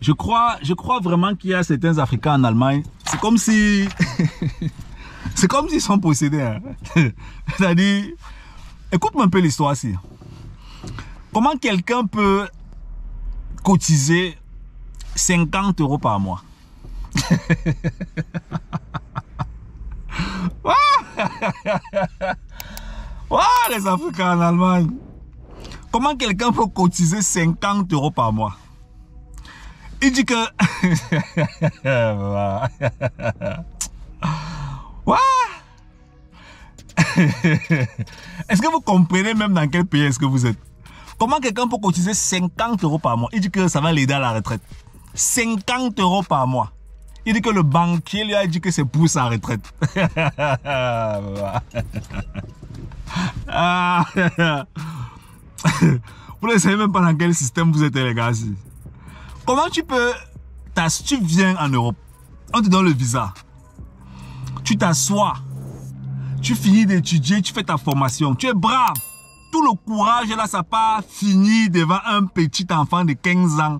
Je crois vraiment qu'il y a certains Africains en Allemagne. C'est comme si... c'est comme s'ils sont possédés. Hein. C'est-à-dire... Écoute-moi un peu l'histoire ici. Comment quelqu'un peut cotiser 50 € par mois? Les Africains en Allemagne. Comment quelqu'un peut cotiser 50 € par mois? Il dit que... Est-ce que vous comprenez même dans quel pays est-ce que vous êtes? Comment quelqu'un peut cotiser 50 € par mois? Il dit que ça va l'aider à la retraite. 50 € par mois. Il dit que le banquier lui a dit que c'est pour sa retraite. Vous ne savez même pas dans quel système vous êtes, les gars. Comment tu peux... Tu viens en Europe, on te donne le visa. Tu t'assois. Tu finis d'étudier, tu fais ta formation. Tu es brave. Tout le courage, là, ça part fini devant un petit enfant de 15 ans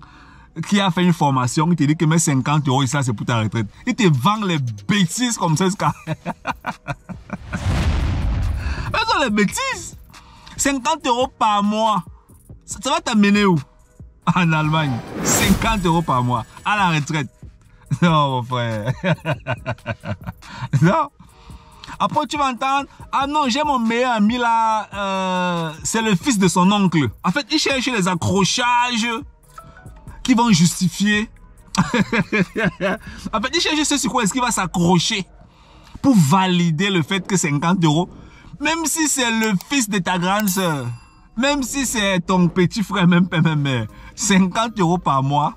qui a fait une formation. Il te dit que mes 50 € ça, c'est pour ta retraite. Il te vend les bêtises comme ça. Mais ça, les bêtises. 50 € par mois. Ça va t'amener où? En Allemagne. 50 € par mois. À la retraite. Non, mon frère. Non. Après, tu vas entendre, ah non, j'ai mon meilleur ami là, c'est le fils de son oncle. En fait, il cherche les accrochages qui vont justifier. En fait, il cherche ce sur quoi est-ce qu'il va s'accrocher pour valider le fait que 50 €, même si c'est le fils de ta grande soeur, même si c'est ton petit frère, même 50 € par mois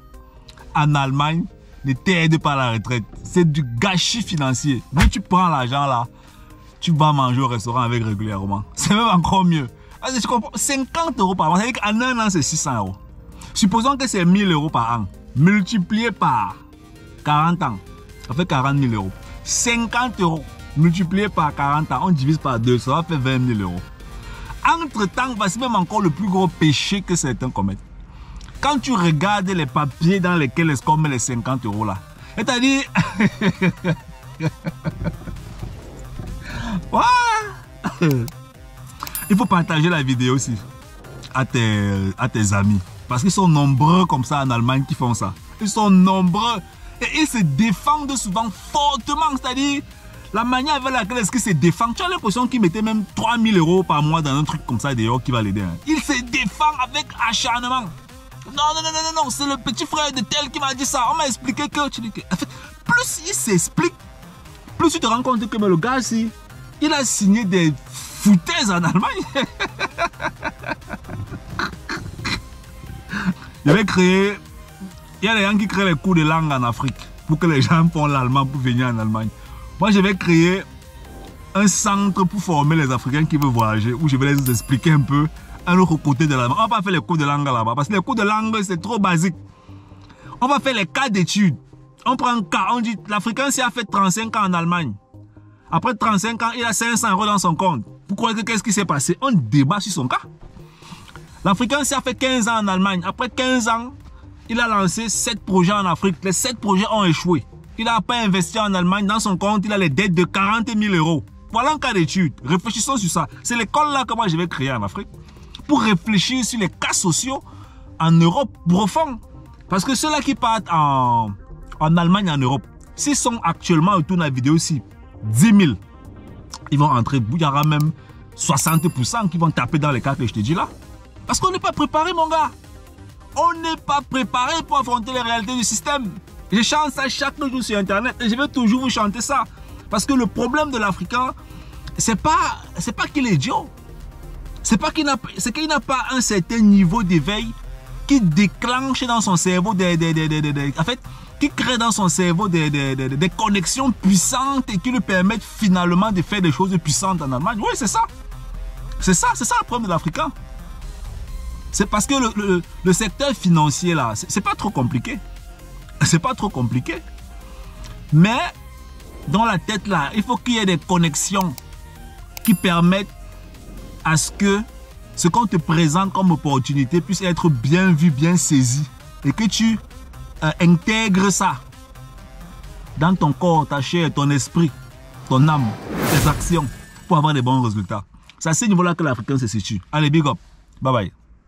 en Allemagne ne t'aide pas à la retraite. C'est du gâchis financier. Mais tu prends l'argent là, tu vas manger au restaurant avec régulièrement. C'est même encore mieux. Parce que tu comprends, 50 € par mois, ça veut dire qu'en un an, c'est 600 €. Supposons que c'est 1000 € par an. Multiplié par 40 ans, ça fait 40 000 €. 50 € multiplié par 40 ans, on divise par 2, ça va faire 20 000 €. Entre-temps, voici même encore le plus gros péché que certains commettent. Quand tu regardes les papiers dans lesquels est-ce qu'on met les 50 € là, c'est-à-dire... Il faut partager la vidéo aussi à tes amis. Parce qu'ils sont nombreux comme ça en Allemagne qui font ça. Ils sont nombreux. Et ils se défendent souvent fortement. C'est-à-dire, la manière avec laquelle est-ce qu'ils se défendent. Tu as l'impression qu'ils mettaient même 3 000 € par mois dans un truc comme ça d'ailleurs qui va l'aider. Hein. Ils se défendent avec acharnement. Non, c'est le petit frère de tel qui m'a dit ça. On m'a expliqué que... En fait, plus il s'explique, plus tu te rends compte que le gars, si, il a signé des foutaises en Allemagne. Je vais créer... Il y a des gens qui créent les cours de langue en Afrique pour que les gens font l'allemand pour venir en Allemagne. Moi, je vais créer un centre pour former les Africains qui veulent voyager, où je vais les expliquer un peu un autre côté de l'allemand. On va pas faire les cours de langue là-bas parce que les cours de langue, c'est trop basique. On va faire les cas d'études. On prend un cas, on dit l'Africain s'y a fait 35 ans en Allemagne. Après 35 ans, il a 500 € dans son compte. Pourquoi, qu'est-ce qui s'est passé? On débat sur son cas. L'Africain s'y a fait 15 ans en Allemagne. Après 15 ans, il a lancé 7 projets en Afrique. Les 7 projets ont échoué. Il n'a pas investi en Allemagne. Dans son compte, il a les dettes de 40 000 €. Voilà un cas d'étude. Réfléchissons sur ça. C'est l'école là que moi je vais créer en Afrique. Pour réfléchir sur les cas sociaux en Europe profond. Parce que ceux-là qui partent en Allemagne et en Europe, s'ils sont actuellement autour de la vidéo ci 10 000, ils vont entrer. Il y aura même 60% qui vont taper dans les cas que je te dis là. Parce qu'on n'est pas préparé, mon gars. On n'est pas préparé pour affronter les réalités du système. Je chante ça chaque jour sur Internet et je vais toujours vous chanter ça. Parce que le problème de l'Africain, c'est pas qu'il est idiot. C'est qu'il n'a pas un certain niveau d'éveil qui déclenche dans son cerveau en fait, qui crée dans son cerveau des connexions puissantes et qui lui permettent finalement de faire des choses puissantes en Allemagne. Oui, c'est ça. C'est ça le problème de l'Africain. C'est parce que le secteur financier là, c'est pas trop compliqué. C'est pas trop compliqué. Mais dans la tête là, il faut qu'il y ait des connexions qui permettent à ce que ce qu'on te présente comme opportunité puisse être bien vu, bien saisi. Et que tu intègre ça dans ton corps, ta chair, ton esprit, ton âme, tes actions pour avoir des bons résultats. C'est à ce niveau-là que l'Africain se situe. Allez, big up. Bye bye.